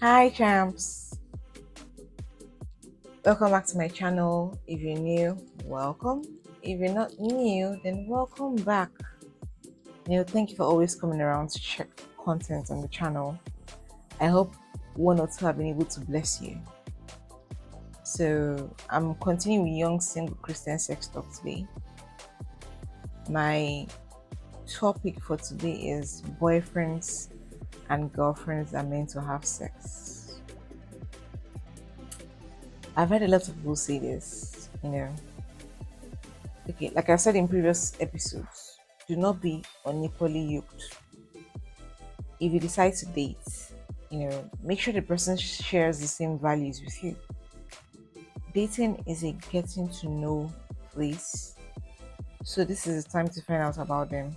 Hi champs, welcome back to my channel. If you're new, welcome. If you're not new, then welcome back. Thank you for always coming around to check content on the channel. I hope one or two have been able to bless you. So I'm continuing with young single Christian sex talk today. My topic for today is boyfriends and girlfriends are meant to have sex. I've heard a lot of people say this, Okay, like I said in previous episodes, do not be unequally yoked. If you decide to date, make sure the person shares the same values with you. Dating is a getting to know place, so this is the time to find out about them.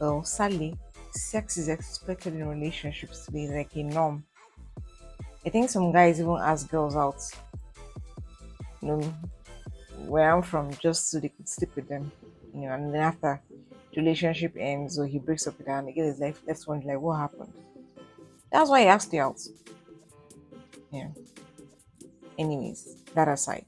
Well, sadly, sex is expected in relationships to be like a norm. I think some guys even ask girls out, where I'm from, just so they could sleep with them, and then after the relationship ends or he breaks up with her and the girl is left wondering like, what happened? That's why he asked you out. Yeah. Anyways, that aside.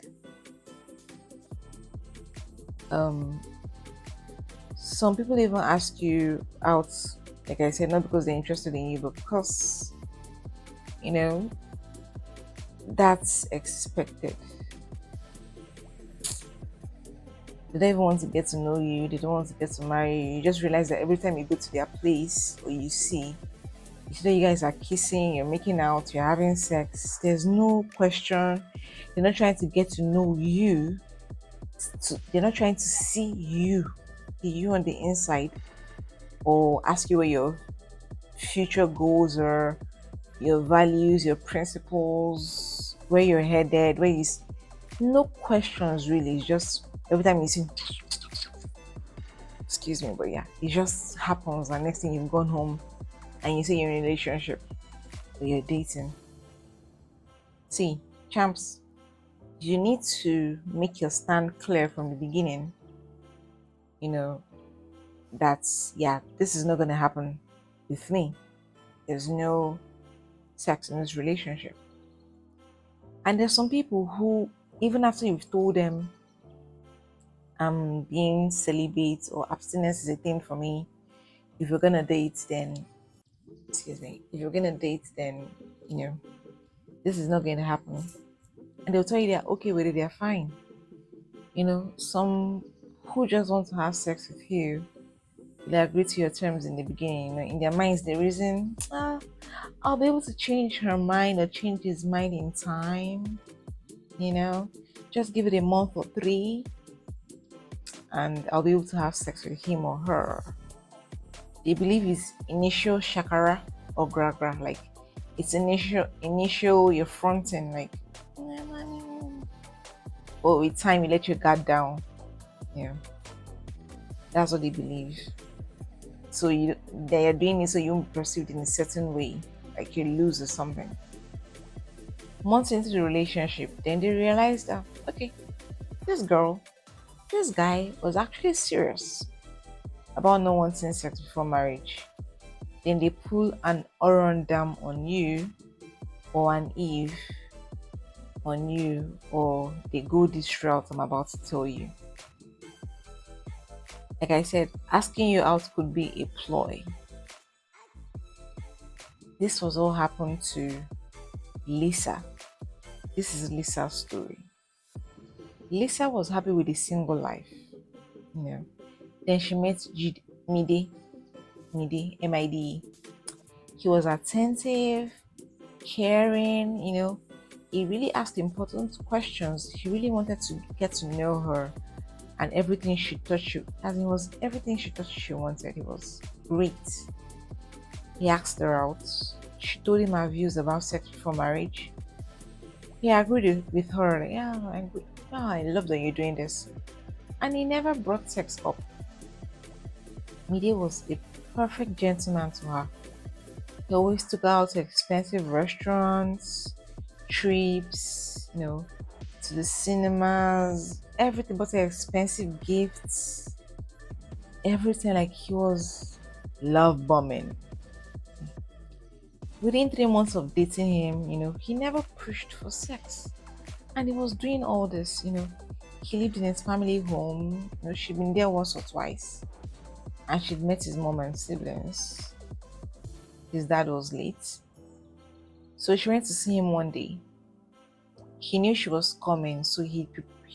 Some people even ask you out, like I said, not because they're interested in you, but because that's expected. They don't even want to get to know you, they don't want to get to marry you. You just realize that every time you go to their place or you see you guys are kissing, you're making out, you're having sex, there's no question. They're not trying to get to know you. They're not trying to see you on the inside, or ask you what your future goals are, your values, your principles, where you're headed, no questions really. It's just every time you see, excuse me, but yeah, it just happens. And next thing you've gone home and you say you're in a relationship or you're dating. See, champs, you need to make your stand clear from the beginning. That's, yeah, this is not going to happen with me. There's no sex in this relationship. And there's some people who, even after you've told them, I'm being celibate or abstinence is a thing for me, if you're gonna date, then if you're gonna date, then this is not going to happen. And they'll tell you they're okay with it, they're fine. Some who just want to have sex with you, they agree to your terms in the beginning. In their minds, the reason I'll be able to change her mind or change his mind in time. Just give it a month or 3, and I'll be able to have sex with him or her. They believe it's initial shakara or gragra, like it's initial you're fronting, like, but with time you let your guard down. Yeah, that's what they believe. So they are doing it so you won't be perceived in a certain way, like you lose or something. Months into the relationship, then they realize that, okay, this guy was actually serious about not wanting sex before marriage. Then they pull an Orondam on you, or an Eve on you, or they go this route I'm about to tell you. Like I said, asking you out could be a ploy. This was all happened to Lisa. This is Lisa's story. Lisa was happy with a single life. Then she met Mide, M-I-D-E. He was attentive, caring, he really asked important questions. He really wanted to get to know her, and everything she touched, everything she touched she wanted. It was great. He asked her out. She told him her views about sex before marriage. He agreed with her, like, yeah, I love that you're doing this. And he never brought sex up. Mide was a perfect gentleman to her. He always took her out to expensive restaurants, trips, to the cinemas, everything but expensive gifts, everything. Like he was love bombing. Within 3 months of dating him, he never pushed for sex. And he was doing all this, He lived in his family home, she'd been there once or twice. And she'd met his mom and siblings. His dad was late. So she went to see him one day. He knew she was coming, so he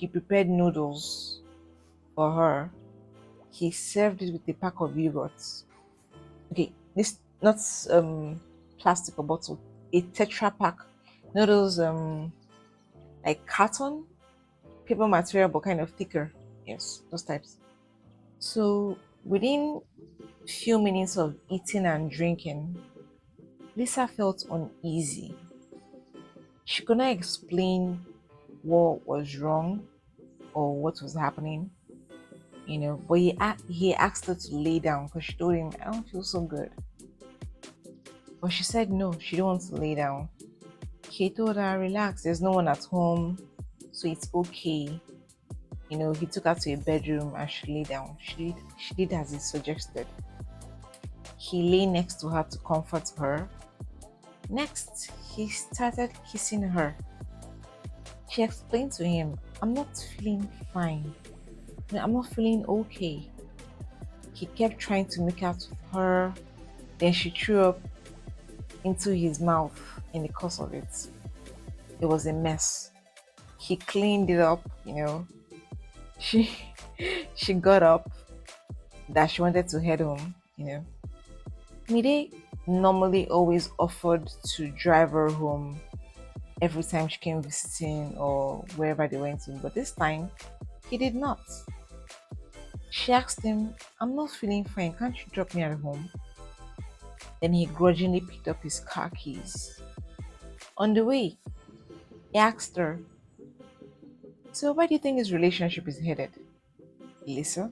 prepared noodles for her. He served it with a pack of yogurts. Okay, this not plastic or bottle, a Tetra pack noodles, like carton paper material, but kind of thicker. Yes, those types. So within few minutes of eating and drinking, Lisa felt uneasy. She could not explain what was wrong or what was happening, But he asked her to lay down because she told him, "I don't feel so good." But she said no, she don't want to lay down. He told her, "Relax, there's no one at home, so it's okay." He took her to a bedroom and she lay down. She did as he suggested. He lay next to her to comfort her. Next, he started kissing her. She explained to him, "I'm not feeling fine. I'm not feeling okay." He kept trying to make out with her. Then she threw up into his mouth in the course of it. It was a mess. He cleaned it up. She she got up that she wanted to head home. Mide normally always offered to drive her home every time she came visiting or wherever they went to, but this time he did not. She asked him, "I'm not feeling fine, can't you drop me at home?" Then he grudgingly picked up his car keys. On the way, he asked her, "So where do you think this relationship is headed, Lisa?"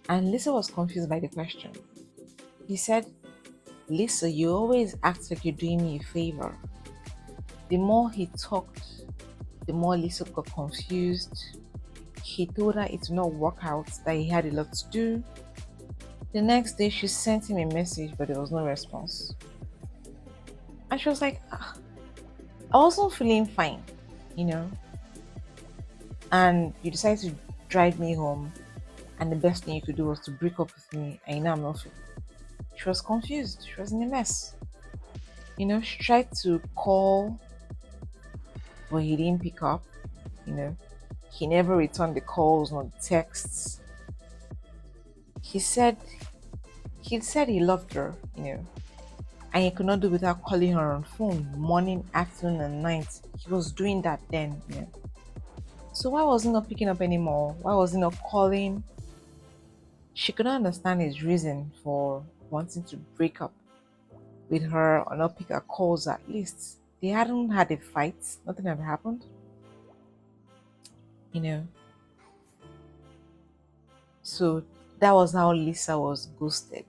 And Lisa was confused by the question. He said, "Lisa, you always act like you're doing me a favor." The more he talked, the more Lisa got confused. He told her it would not work out, that he had a lot to do. The next day, she sent him a message, but there was no response. And she was like, I wasn't feeling fine, you know, and you decided to drive me home, and the best thing you could do was to break up with me, and I'm not feeling. She was confused. She was in a mess. She tried to call, but he didn't pick up. He never returned the calls nor the texts. He said he loved her, and he could not do without calling her on phone morning, afternoon, and night. He was doing that then. So why was he not picking up anymore? Why was he not calling? She could not understand his reason for wanting to break up with her or not pick her calls. At least they hadn't had a fight. Nothing ever happened. So that was how Lisa was ghosted.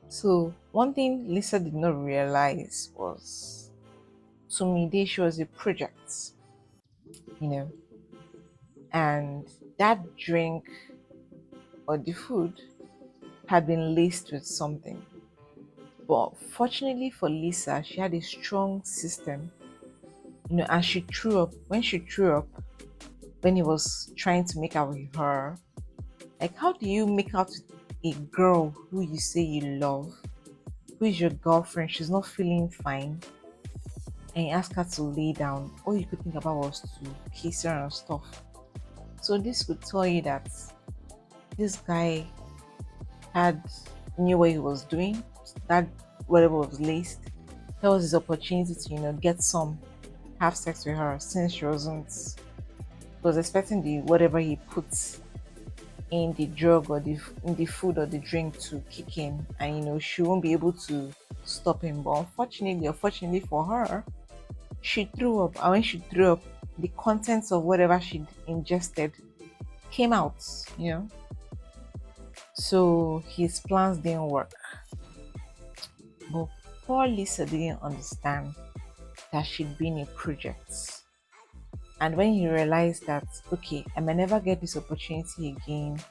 So one thing Lisa did not realize was, to me, she was a project, and that drink or the food had been laced with something. But fortunately for Lisa, she had a strong system, and she threw up. When she threw up, when he was trying to make out with her, like, how do you make out with a girl who you say you love, who is your girlfriend? She's not feeling fine, and you ask her to lay down. All you could think about was to kiss her and stuff. So this could tell you that this guy knew what he was doing. That whatever was laced, that was his opportunity to get some, have sex with her, since she was expecting the whatever he puts in the drug or in the food or the drink to kick in, and she won't be able to stop him. But unfortunately for her, she threw up, and when she threw up, the contents of whatever she ingested came out. So his plans didn't work. But poor Lisa didn't understand that she'd been a project. And when he realized that, okay, I may never get this opportunity again,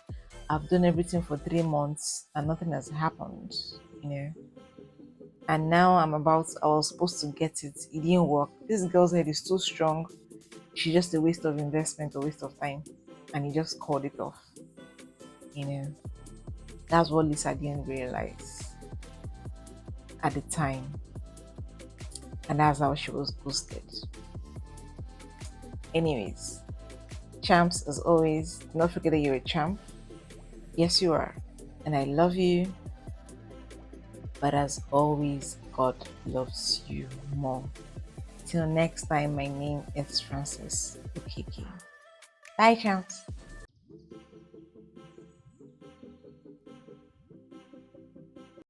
I've done everything for 3 months and nothing has happened, you know. And now I was supposed to get it. It didn't work. This girl's head is too strong. She's just a waste of investment, a waste of time. And he just called it off, you know. That's what Lisa didn't realize at the time. And that's how she was ghosted. Anyways, champs, as always, do not forget that you're a champ. Yes, you are. And I love you. But as always, God loves you more. Till next time, my name is Francis Okeke. Bye, champs.